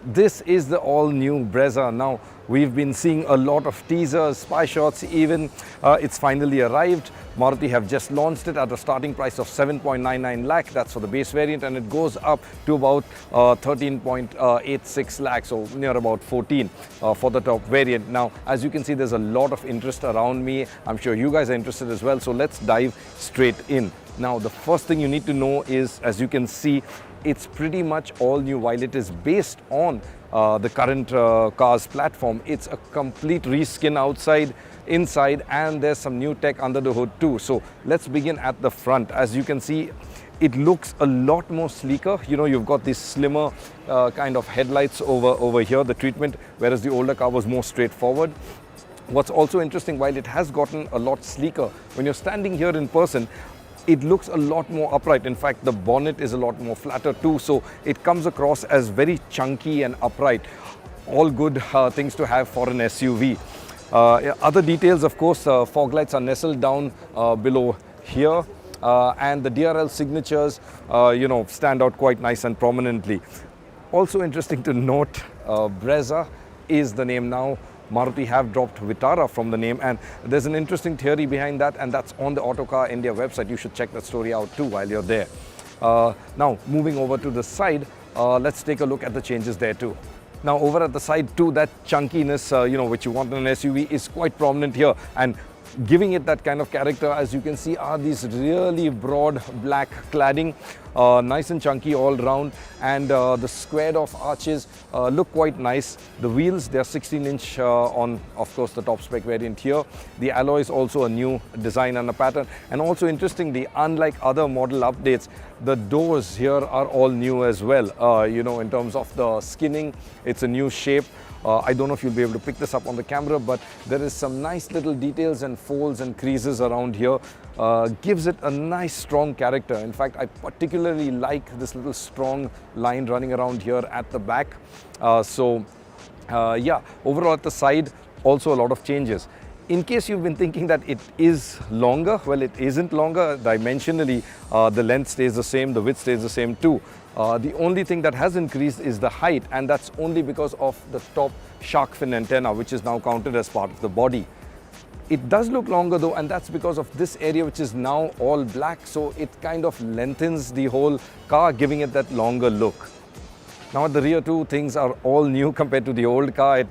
This is the all-new Brezza. Now, we've been seeing a lot of teasers, spy shots even. It's finally arrived. Maruti have just launched it at a starting price of 7.99 lakh. That's for the base variant, and it goes up to about 13.86 lakhs, so near about 14 for the top variant. Now, as you can see, there's a lot of interest around me. I'm sure you guys are interested as well, so let's dive straight in. Now, the first thing you need to know is, as you can see, it's pretty much all new. While it is based on the current car's platform, it's a complete reskin outside, inside, and there's some new tech under the hood too. So let's begin at the front. As you can see, it looks a lot more sleeker. You know, you've got these slimmer kind of headlights over here, the treatment, whereas the older car was more straightforward. What's also interesting, while it has gotten a lot sleeker, when you're standing here in person, it looks a lot more upright. In fact, the bonnet is a lot more flatter too, so it comes across as very chunky and upright. All good things to have for an SUV. Other details, of course, fog lights are nestled down below here, and the DRL signatures, stand out quite nice and prominently. Also interesting to note, Brezza is the name now. Maruti have dropped Vitara from the name, and there's an interesting theory behind that, and that's on the Autocar India website. You should check that story out too while you're there. Now, moving over to the side, let's take a look at the changes there too. Now, over at the side too, that chunkiness, which you want in an SUV is quite prominent here, and giving it that kind of character, as you can see, are these really broad black cladding, nice and chunky all round, and the squared off arches look quite nice. The wheels, they're 16-inch on, of course, the top spec variant here. The alloy is also a new design and a pattern, and also interestingly, unlike other model updates, the doors here are all new as well. In terms of the skinning, it's a new shape. I don't know if you'll be able to pick this up on the camera, but there is some nice little details and folds and creases around here. Gives it a nice strong character. In fact, I particularly like this little strong line running around here at the back. Overall at the side, also a lot of changes. In case you've been thinking that it is longer, well, it isn't longer. Dimensionally, the length stays the same, the width stays the same too. The only thing that has increased is the height, and that's only because of the top shark fin antenna, which is now counted as part of the body. It does look longer though, and that's because of this area, which is now all black, so it kind of lengthens the whole car, giving it that longer look. Now at the rear too, things are all new compared to the old car. It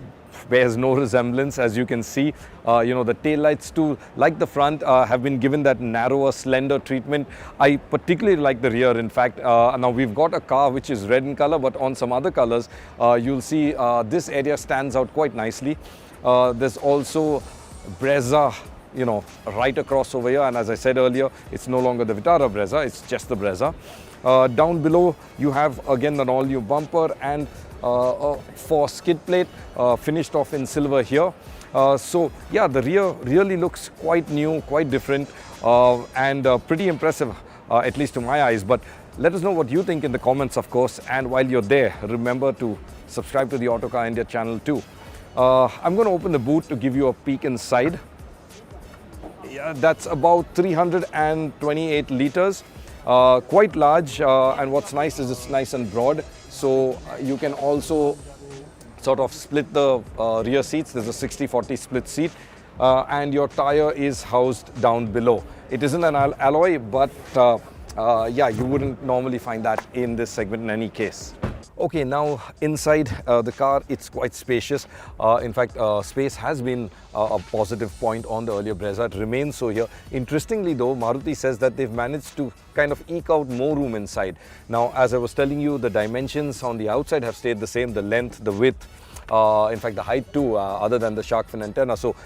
bears no resemblance, as you can see. The taillights too, like the front, have been given that narrower, slender treatment. I particularly like the rear, in fact. Now we've got a car which is red in color, but on some other colors, you'll see this area stands out quite nicely. There's also Brezza, right across over here, and as I said earlier, it's no longer the Vitara Brezza, it's just the Brezza. Down below, you have again an all-new bumper and for skid plate finished off in silver here. The rear really looks quite new, quite different, and pretty impressive, at least to my eyes. But let us know what you think in the comments, of course, and while you're there, remember to subscribe to the Autocar India channel too. I'm going to open the boot to give you a peek inside. Yeah, that's about 328 liters. Quite large, and what's nice is it's nice and broad, so you can also sort of split the rear seats. There's a 60-40 split seat, and your tire is housed down below. It isn't an alloy, but you wouldn't normally find that in this segment in any case. Okay, now inside the car, it's quite spacious. In fact, space has been a positive point on the earlier Brezza. It remains so here. Interestingly though, Maruti says that they've managed to kind of eke out more room inside. Now, as I was telling you, the dimensions on the outside have stayed the same, the length, the width, in fact the height too, other than the shark fin antenna. So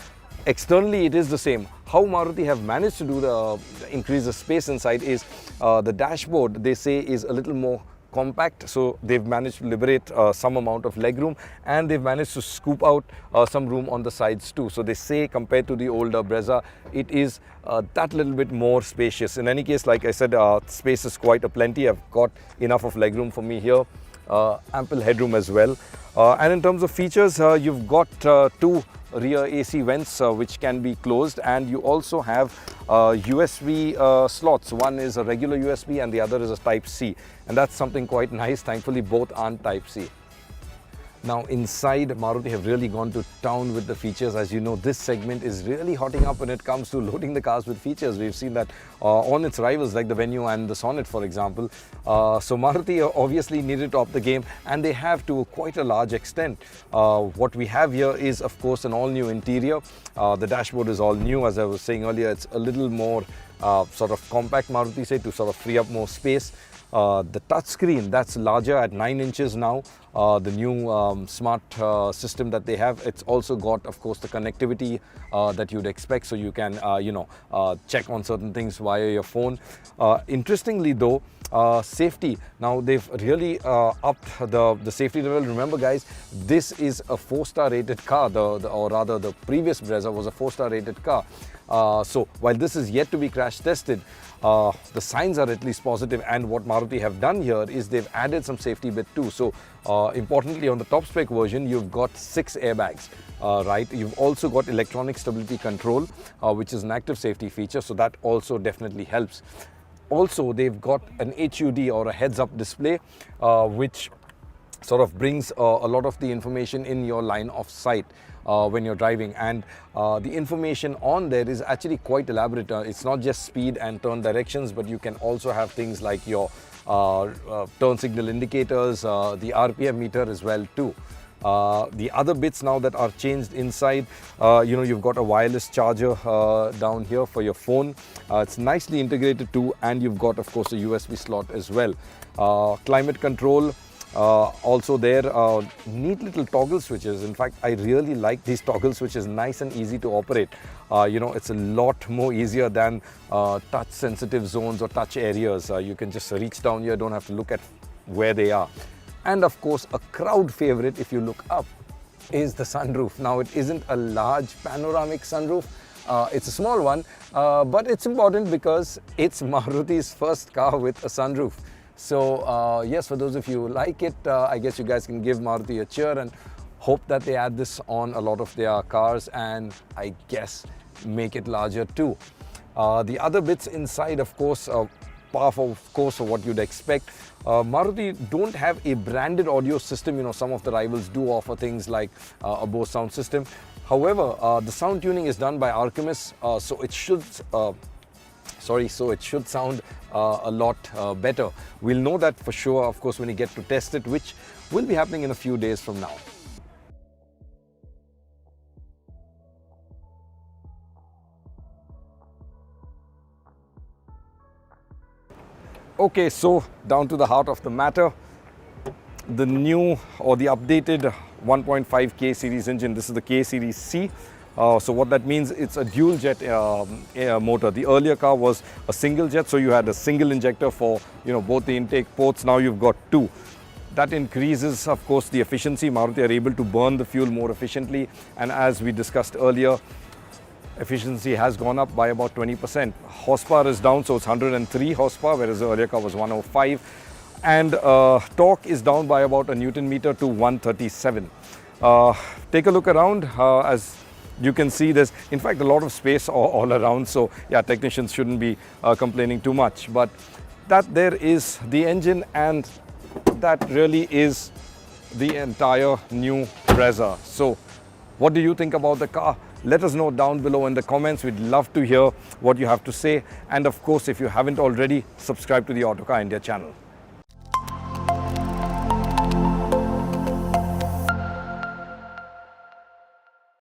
externally it is the same. How Maruti have managed to do increase the space inside is the dashboard, they say, is a little more compact, so they've managed to liberate some amount of legroom, and they've managed to scoop out some room on the sides too. So they say compared to the older Brezza, it is that little bit more spacious. In any case, like I said, space is quite aplenty. I've got enough of legroom for me here, ample headroom as well. And in terms of features, you've got two rear AC vents which can be closed, and you also have USB slots. One is a regular USB and the other is a Type C, and that's something quite nice. Thankfully both aren't Type C. Now inside, Maruti have really gone to town with the features. As you know, this segment is really hotting up when it comes to loading the cars with features. We've seen that on its rivals like the Venue and the Sonnet, for example. So Maruti obviously needed to up the game, and they have to quite a large extent. What we have here is, of course, an all-new interior. The dashboard is all new. As I was saying earlier, it's a little more sort of compact, Maruti say, to sort of free up more space. The touch screen, that's larger at 9 inches now. The new smart system that they have, it's also got, of course, the connectivity that you'd expect, so you can check on certain things via your phone. Interestingly though, safety, now they've really upped the safety level. Remember guys, this is a 4-star rated car, or rather the previous Brezza was a 4-star rated car. So while this is yet to be crash tested, the signs are at least positive, and what Maruti have done here is they've added some safety bit too. So importantly, on the top spec version, you've got 6 airbags, right? You've also got electronic stability control, which is an active safety feature, so that also definitely helps. Also, they've got an HUD, or a heads-up display, which sort of brings a lot of the information in your line of sight when you're driving, and the information on there is actually quite elaborate. It's not just speed and turn directions, but you can also have things like your turn signal indicators, the RPM meter as well too. The other bits now that are changed inside, you've got a wireless charger down here for your phone. It's nicely integrated too, and you've got, of course, a USB slot as well. Climate control, also there, neat little toggle switches. In fact, I really like these toggle switches, nice and easy to operate. It's a lot more easier than touch sensitive zones or touch areas. You can just reach down here, don't have to look at where they are. And of course, a crowd favorite, if you look up, is the sunroof. Now, it isn't a large panoramic sunroof. It's a small one, but it's important because it's Maruti's first car with a sunroof. So yes, for those of you who like it, I guess you guys can give Maruti a cheer and hope that they add this on a lot of their cars, and I guess make it larger too. The other bits inside, of course, powerful, of course, for what you'd expect. Maruti don't have a branded audio system. Some of the rivals do offer things like a Bose sound system. However, the sound tuning is done by Archimedes, so it should sound a lot better. We'll know that for sure, of course, when we get to test it, which will be happening in a few days from now. Okay, so down to the heart of the matter, the new or the updated 1.5 K series engine. This is the K series C. So what that means, it's a dual jet motor. The earlier car was a single jet, so you had a single injector for both the intake ports. Now you've got 2. That increases, of course, the efficiency. Maruti are able to burn the fuel more efficiently, and as we discussed earlier, efficiency has gone up by about 20%. Horsepower is down, so it's 103 horsepower, whereas the earlier car was 105. And torque is down by about a Newton meter to 137. Take a look around. As you can see, there's in fact a lot of space all around, so yeah, technicians shouldn't be complaining too much. But that there is the engine, and that really is the entire new Brezza. So what do you think about the car? Let us know down below in the comments. We'd love to hear what you have to say. And of course, if you haven't already, subscribe to the Autocar India channel.